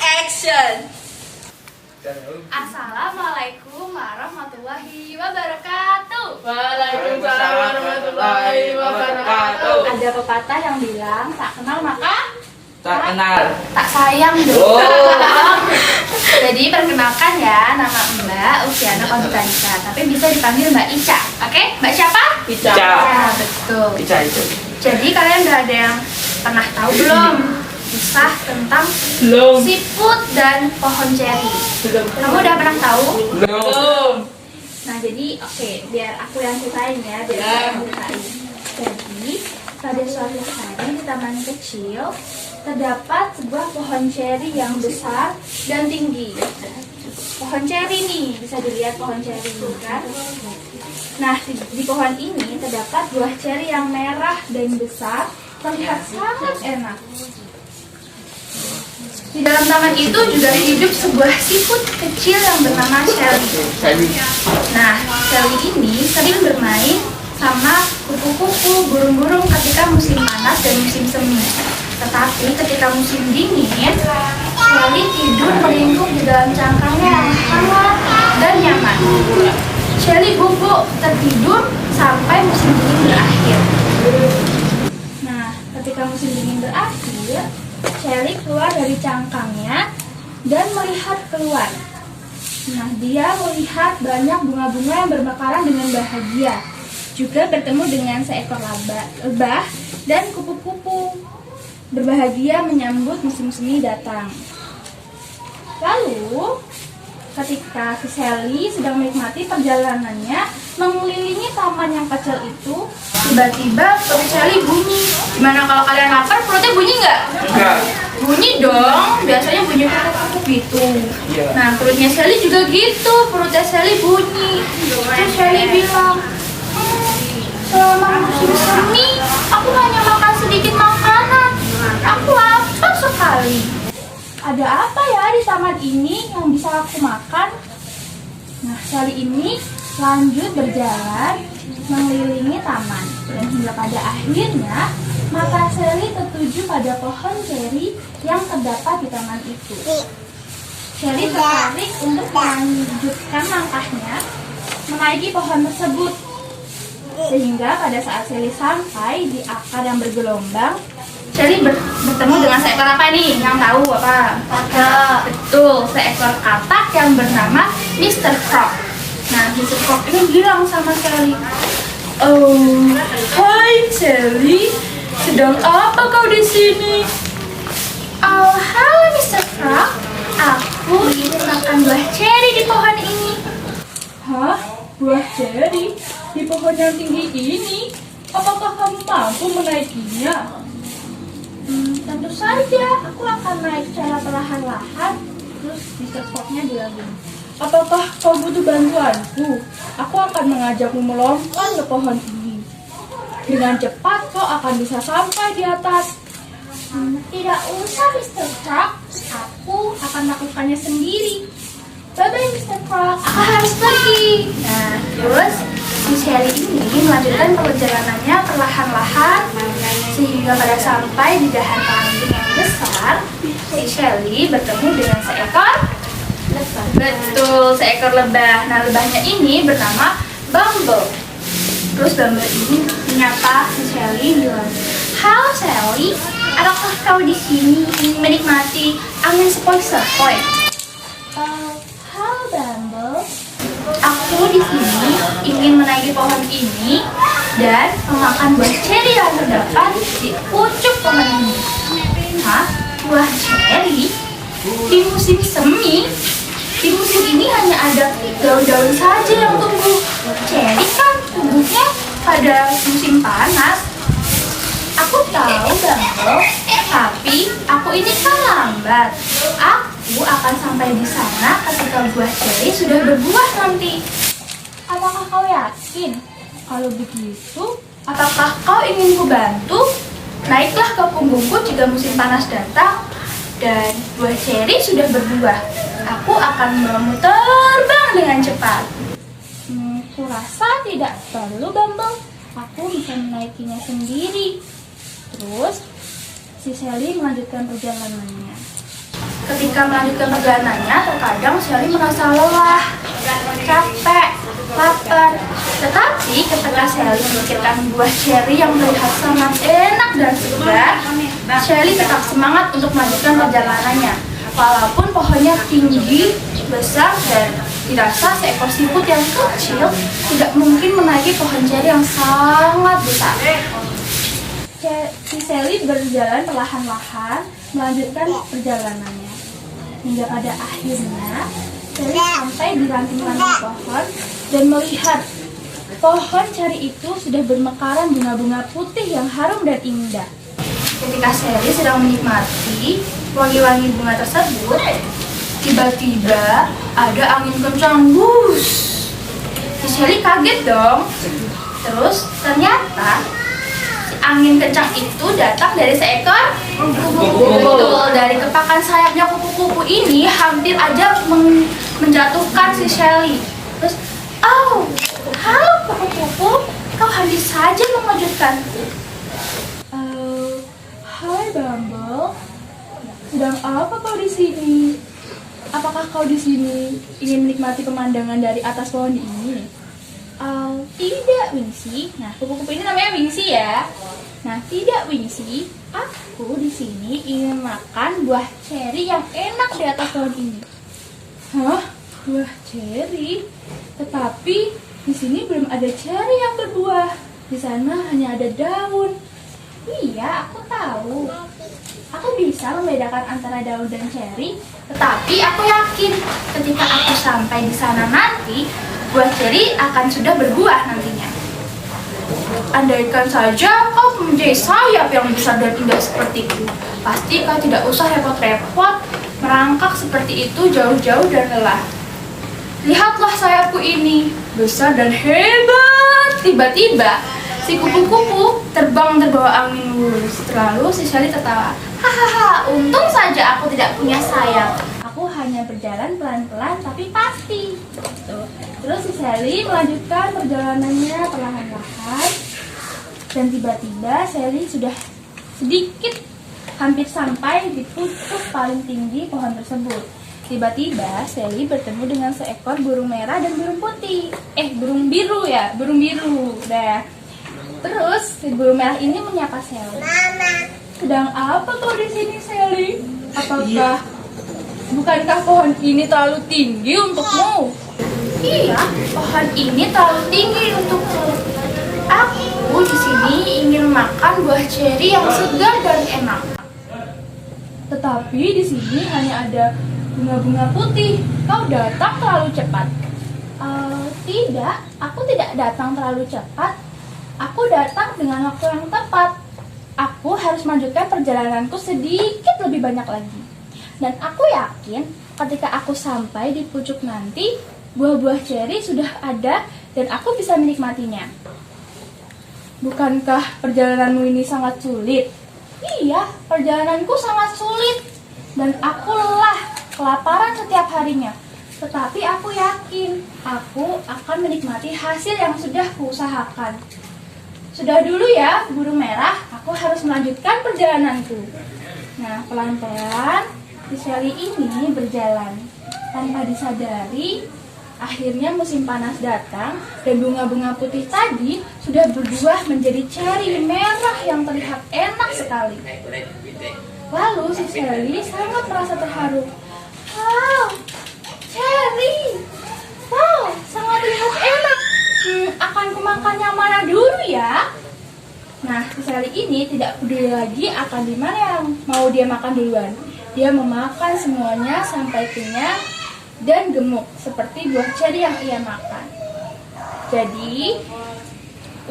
Action. Assalamualaikum warahmatullahi wabarakatuh. Waalaikumsalam warahmatullahi wabarakatuh. Ada pepatah yang bilang tak kenal maka Tak kenal. tak sayang dong. Jadi perkenalkan ya, nama Mbak Ufiana Konstantia, tapi bisa dipanggil Mbak Ica. Oke, Mbak siapa? Ica. Ya, betul. Ica itu. Jadi kalian udah ada yang pernah tahu belum kisah tentang Belum. siput dan pohon ceri? Kamu udah pernah tahu? Belum. Nah jadi biar aku yang ceritain ya, biar aku ceritain. Jadi pada suatu hari di taman kecil terdapat sebuah pohon ceri yang besar dan tinggi. Pohon ceri nih, bisa dilihat pohon ceri ini kan. Nah di pohon ini terdapat buah ceri yang merah dan besar, terlihat sangat enak. Di dalam taman itu juga hidup sebuah siput kecil yang bernama Shelly. Nah, Shelly ini sering bermain sama kupu-kupu, burung-burung ketika musim panas dan musim semi. Tetapi ketika musim dingin, Shelly tidur melingkup di dalam cangkangnya yang hangat dan nyaman. Shelly bubuk tertidur sampai musim dingin berakhir. Nah, ketika musim dingin berakhir, Shelly keluar dari cangkangnya dan melihat keluar. Nah, dia melihat banyak bunga-bunga yang bermekaran dengan bahagia. Juga bertemu dengan seekor lebah dan kupu-kupu berbahagia menyambut musim semi datang. Lalu, ketika si Shelly sedang menikmati perjalanannya mengelilingi taman yang kecil itu, tiba-tiba perut Shelly bunyi. Gimana kalau kalian lapar, perutnya bunyi nggak? Enggak. Bunyi dong, biasanya bunyi kuku-kuku gitu. Iya. Nah, perutnya Shelly juga gitu, perutnya Shelly bunyi. Terus Shelly bilang, selama musim semi, aku hanya makan sedikit makanan. Aku lapar sekali. Ada apa ya di taman ini yang bisa aku makan? Nah, Shelly ini lanjut berjalan mengelilingi taman. Dan hingga pada akhirnya, mata Shelly tertuju pada pohon ceri yang terdapat di taman itu. Shelly tertarik untuk melanjutkan langkahnya menaiki pohon tersebut. Sehingga pada saat Shelly sampai di akar yang bergelombang, Shelly bertemu dengan seekor apa nih? Yang tahu apa? Katak. Betul, seekor katak yang bernama Mr. Frog. Nah, Mr. Frog ini bilang sama Shelly, "Oh, hai Shelly, sedang apa kau di sini?" "Oh, halo Mr. Frog, aku ingin makan buah ceri di pohon ini." "Hah? Buah ceri di pohon yang tinggi ini? Apakah kamu mampu menaikinya?" Tentu saja, aku akan naik secara perlahan-lahan. Terus Mr. Frog-nya bilang gini, "Apakah kau butuh bantuanku? Aku akan mengajakmu melompat ke pohon ini. Dengan cepat kau akan bisa sampai di atas." "Tidak usah Mr. Frog, aku akan melakukannya sendiri. Bye-bye Mr. Frog, aku harus pergi." Nah, terus si Shelly ini melanjutkan perjalanannya perlahan-lahan sehingga pada sampai di dahan ranting yang besar, si Shelly bertemu dengan seekor lebah. Betul, seekor lebah. Nah, lebahnya ini bernama Bumble. Terus Bumble ini menyapa si Shelly bilang, "Halo Shelly, adakah kau di sini ingin menikmati angin sepoi-sepoi?" "Halo Bumble, aku di sini ingin menaiki pohon ini dan memakan buah ceri yang terdapat di pucuk pohon ini." "Hah? Buah ceri? Di musim semi? Di musim ini hanya ada daun-daun saja yang tumbuh. Ceri kan tumbuhnya pada musim panas." "Aku tahu Bumble, tapi aku ini kan lambat. Aku akan sampai di sana ketika buah ceri sudah berbuah nanti." "Apakah kau yakin? Kalau begitu, apakah kau ingin kubantu? Naiklah ke punggungku jika musim panas datang dan buah ceri sudah berbuah. Aku akan membawamu terbang dengan cepat." "Kurasa tidak perlu Bumble. Aku bisa menaikinya sendiri." Terus si Shelly melanjutkan perjalanannya. Ketika melanjutkan perjalanannya, terkadang Shelly merasa lelah, capek, lapar. Tetapi ketika Shelly memikirkan buah ceri yang terlihat sangat enak dan segar, Shelly tetap semangat untuk melanjutkan perjalanannya. Walaupun pohonnya tinggi, besar, dan dirasa seekor siput yang kecil tidak mungkin menaiki pohon ceri yang sangat besar. Si Shelly berjalan perlahan-lahan melanjutkan perjalanannya. Hingga pada akhirnya, Shelly sampai di ranting-ranting pohon dan melihat pohon ceri itu sudah bermekaran bunga-bunga putih yang harum dan indah. Ketika Shelly sedang menikmati wangi-wangi bunga tersebut, tiba-tiba ada angin kencang, bus. Si Shelly kaget dong. Terus ternyata angin kencang itu datang dari seekor kupu-kupu. Dari kepakan sayapnya kupu-kupu ini hampir aja menjatuhkan si Shelly. Terus, oh, halo kupu-kupu, kau hampir saja mengejutkanku. Hai Bumble, sedang apa kau di sini? Apakah kau di sini ingin menikmati pemandangan dari atas pohon ini? Tidak, Wingsy. Nah, kupu-kupu ini namanya Wingsy ya. Nah, tidak, Wingsy. Aku di sini ingin makan buah ceri yang enak di atas pohon ini. Hah? Buah ceri? Tetapi di sini belum ada ceri yang berbuah. Di sana hanya ada daun. Iya, aku tahu. Aku bisa membedakan antara daun dan ceri, tetapi aku yakin ketika aku sampai di sana nanti, buah ceri akan sudah berbuah nantinya. Andaikan saja kau mempunyai sayap yang besar dan indah sepertiku, pasti kau tidak usah repot-repot merangkak seperti itu jauh-jauh dan lelah. Lihatlah sayapku ini, besar dan hebat. Tiba-tiba si kupu-kupu terbang terbawa angin lurus. Lalu si Shelly tertawa. Hahaha, untung saja aku tidak punya sayap. Aku hanya berjalan pelan-pelan tapi pasti. Tuh. Terus si Shelly melanjutkan perjalanannya perlahan-lahan. Dan tiba-tiba Shelly sudah sedikit hampir sampai di pucuk paling tinggi pohon tersebut. Tiba-tiba Shelly bertemu dengan seekor burung merah dan burung putih. Burung biru ya, burung biru. Nah, terus si burung merah ini menyapa Shelly. Sedang apa kau di sini, Shelly? Bukankah pohon ini terlalu tinggi untukmu? Iya, pohon ini terlalu tinggi untukku. Aku di sini ingin makan buah ceri yang segar dan enak. Tetapi di sini hanya ada bunga-bunga putih. Kau datang terlalu cepat. Tidak, aku tidak datang terlalu cepat. Aku datang dengan waktu yang tepat. Aku harus melanjutkan perjalananku sedikit lebih banyak lagi. Dan aku yakin ketika aku sampai di pucuk nanti, buah-buah ceri sudah ada dan aku bisa menikmatinya. Bukankah perjalananmu ini sangat sulit? Iya, perjalananku sangat sulit. Dan aku lelah, kelaparan setiap harinya. Tetapi aku yakin, aku akan menikmati hasil yang sudah kuusahakan. Sudah dulu ya, burung merah, aku harus melanjutkan perjalananku. Nah, pelan-pelan, si Shelly ini berjalan. Tanpa disadari, akhirnya musim panas datang dan bunga-bunga putih tadi sudah berbuah menjadi ceri merah yang terlihat enak sekali. Lalu si Shelly sangat merasa terharu. Wow, ceri! Wow, sangat terlihat enak. Akan kumakan yang mana dulu ya? Nah, si Shelly ini tidak peduli lagi akan di mana yang mau dia makan duluan. Dia memakan semuanya sampai kenyang dan gemuk seperti buah ceri yang ia makan. Jadi,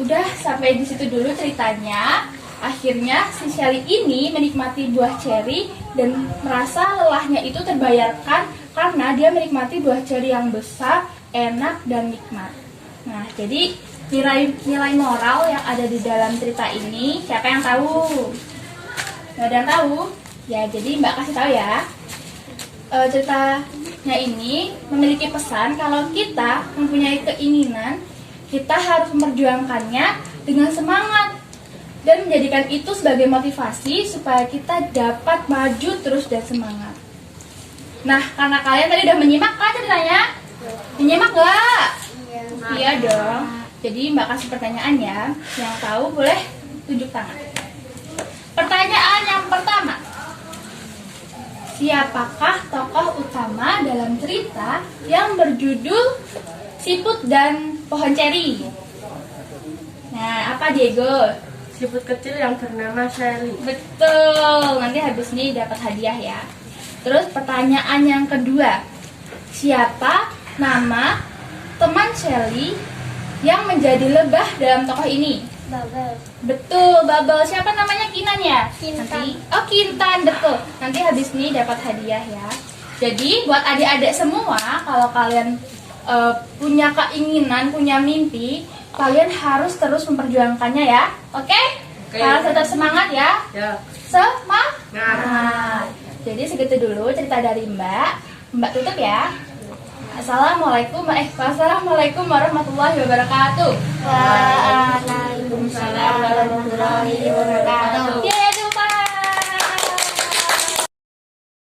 udah sampai di situ dulu ceritanya. Akhirnya si Shelly ini menikmati buah ceri dan merasa lelahnya itu terbayarkan karena dia menikmati buah ceri yang besar, enak dan nikmat. Nah, jadi nilai moral yang ada di dalam cerita ini siapa yang tahu? Nggak ada yang tahu? Ya, jadi Mbak kasih tahu ya. Ceritanya ini memiliki pesan kalau kita mempunyai keinginan, kita harus memperjuangkannya dengan semangat. dan menjadikan itu sebagai motivasi supaya kita dapat maju terus dan semangat. Nah, karena kalian tadi udah menyimak kan ceritanya? Menyimak gak? Iya dong. Jadi Mbak kasih pertanyaan ya. Yang tahu boleh tunjuk tangan. Pertanyaan yang pertama. Siapakah tokoh utama dalam cerita yang berjudul Siput dan Pohon Ceri? Nah, apa Diego? Siput kecil yang bernama Sally. Betul, nanti habis ini dapat hadiah ya. Terus pertanyaan yang kedua. Siapa nama teman Sally yang menjadi lebah dalam tokoh ini? Bubble. Betul, Bubble. Siapa namanya? Kinan ya? Kintan. Oh, Kintan, betul. Nanti habis ini dapat hadiah ya. Jadi buat adik-adik semua, kalau kalian punya keinginan, punya mimpi, kalian harus terus memperjuangkannya ya. Oke? Oke. Harus tetap semangat ya. Ya. Semangat. Nah. Jadi segitu dulu cerita dari Mbak. Mbak tutup ya. Wassalamualaikum warahmatullahi wabarakatuh. Waalaikumsalam warahmatullahi wabarakatuh.